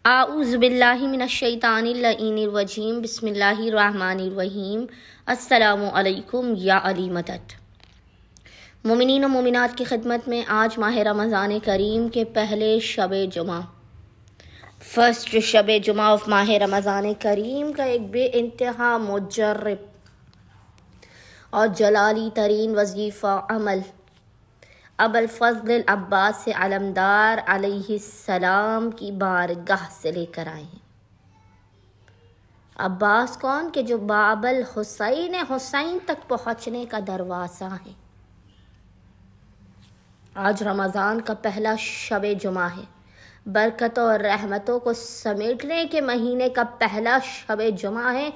اعوذ باللہ من الشیطان اللعین الرجیم بسم اللہ الرحمن الرحیم۔ السلام علیکم یا علی مدد۔ مومنین و مومنات کی خدمت میں آج ماہ رمضان کریم کے پہلے شب جمعہ، فرسٹ شب جمعہ آف ماہ رمضان کریم کا ایک بے انتہا مجرب اور جلالی ترین وظیفہ عمل ابوالفضل العباس علمدار علیہ السلام کی بارگاہ سے لے کر آئے ہیں۔ عباس کون کہ جو باب الحسین حسین تک پہنچنے کا دروازہ ہے۔ آج رمضان کا پہلا شب جمعہ ہے، برکتوں اور رحمتوں کو سمیٹنے کے مہینے کا پہلا شب جمعہ ہے۔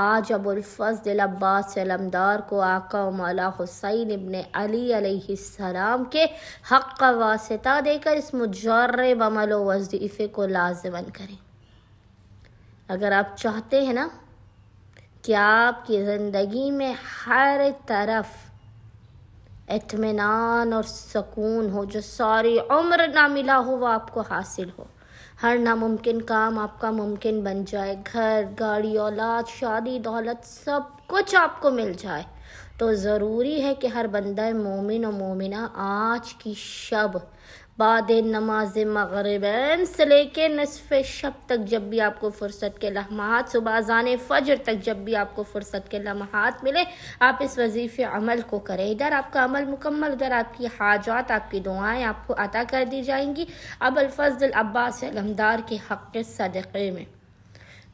آج ابوالفضل العباس علمدار کو آقا و مولا حسین ابن علی علیہ السلام کے حق کا واسطہ دے کر اس مجرب عمل و وظیفے کو لازماً کریں۔ اگر آپ چاہتے ہیں نا کہ آپ کی زندگی میں ہر طرف اطمینان اور سکون ہو، جو ساری عمر نہ ملا ہو وہ آپ کو حاصل ہو، ہر ناممکن کام آپ کا ممکن بن جائے، گھر، گاڑی، اولاد، شادی، دولت، سب کچھ آپ کو مل جائے، تو ضروری ہے کہ ہر بندہ مومن و مومنہ آج کی شب بعد نماز مغربین سے لے کے نصف شب تک جب بھی آپ کو فرصت کے لمحات، صبح اذان فجر تک جب بھی آپ کو فرصت کے لمحات ملے، آپ اس وظیفے عمل کو کریں۔ ادھر آپ کا عمل مکمل، ادھر آپ کی حاجات، آپ کی دعائیں آپ کو عطا کر دی جائیں گی ابوالفضل العباس علمدار کے حق کے صدقے میں۔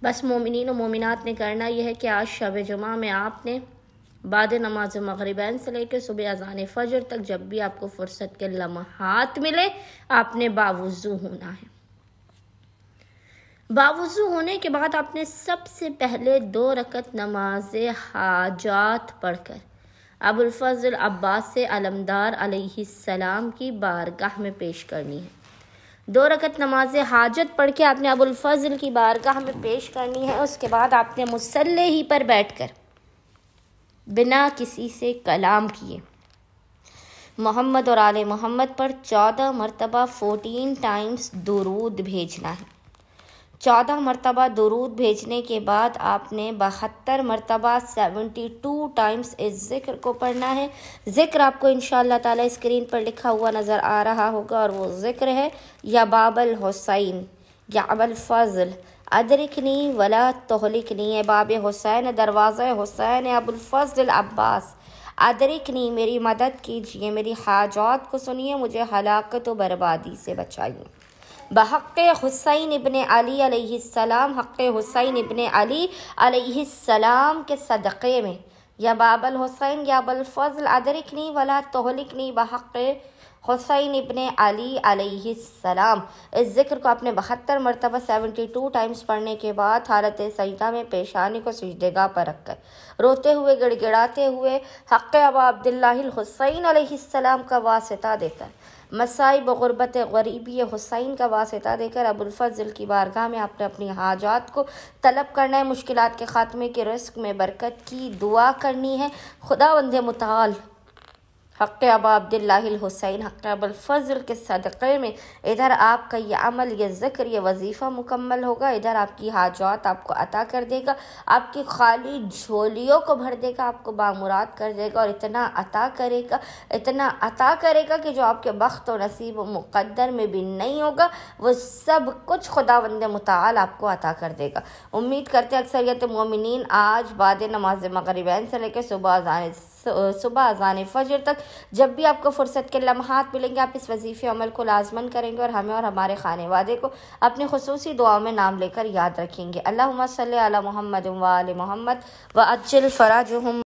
بس مومنین و مومنات نے کرنا یہ ہے کہ آج شب جمعہ میں آپ نے بعد نماز مغربین سے لے کے صبح اذان فجر تک جب بھی آپ کو فرصت کے لمحات ملے، آپ نے باوضو ہونا ہے۔ باوضو ہونے کے بعد آپ نے سب سے پہلے 2 رکعت نماز حاجات پڑھ کر ابوالفضل عباس علمدار علیہ السلام کی بارگاہ میں پیش کرنی ہے۔ 2 رکعت نماز حاجت پڑھ کے آپ نے ابوالفضل کی بارگاہ میں پیش کرنی ہے۔ اس کے بعد آپ نے مصلی ہی پر بیٹھ کر بنا کسی سے کلام کیے محمد اور آل محمد پر 14 مرتبہ 14 ٹائمز درود بھیجنا ہے۔ 14 مرتبہ درود بھیجنے کے بعد آپ نے 72 مرتبہ 72 ٹائمز اس ذکر کو پڑھنا ہے۔ ذکر آپ کو انشاءاللہ تعالی اسکرین پر لکھا ہوا نظر آ رہا ہوگا، اور وہ ذکر ہے یا باب الحسین یا ابوالفضل ادرکنی ولا تہلکنی، اے باب حسین، دروازہ حسین، ابوالفضل العباس ادرکنی، میری مدد کیجئے، میری حاجات کو سنیے، مجھے ہلاکت و بربادی سے بچائیے بحق حسین ابن علی علیہ السلام، حق حسین ابن علی علیہ السلام کے صدقے میں، یا باب الحسین یا ابوالفضل ادرکنی ولا تہلکنی بحق حسین ابن علی علیہ السلام۔ اس ذکر کو آپ نے 72 مرتبہ 72 ٹائمز پڑھنے کے بعد حالت سجدہ میں پیشانی کو سجدے گاہ پر رکھ کر روتے ہوئے، گڑ گڑاتے ہوئے حق ابا عبداللہ الحسین علیہ السلام کا واسطہ دے کر، مصائب و غربت غریبی حسین کا واسطہ دے کر ابوالفضل کی بارگاہ میں آپ نے اپنی حاجات کو طلب کرنا ہے، مشکلات کے خاتمے کے رزق میں برکت کی دعا کرنی ہے۔ خداوند متعال حق ابا عبداللہ الحسین، حق ابوالفضل کے صدقے میں ادھر آپ کا یہ عمل، یہ ذکر، یہ وظیفہ مکمل ہوگا، ادھر آپ کی حاجات آپ کو عطا کر دے گا، آپ کی خالی جھولیوں کو بھر دے گا، آپ کو بامراد کر دے گا، اور اتنا عطا کرے گا، اتنا عطا کرے گا کہ جو آپ کے بخت و نصیب و مقدر میں بھی نہیں ہوگا، وہ سب کچھ خداوند متعال آپ کو عطا کر دے گا۔ امید کرتے اکثریت مومنین آج بعد نماز مغربین سے لے کے صبح اذان فجر تک جب بھی آپ کو فرصت کے لمحات ملیں گے، آپ اس وظیفے عمل کو لازماً کریں گے، اور ہمیں اور ہمارے خانے وادے کو اپنی خصوصی دعاؤں میں نام لے کر یاد رکھیں گے۔ اللہم صلی علی محمد و آل محمد وعجل فرجہم۔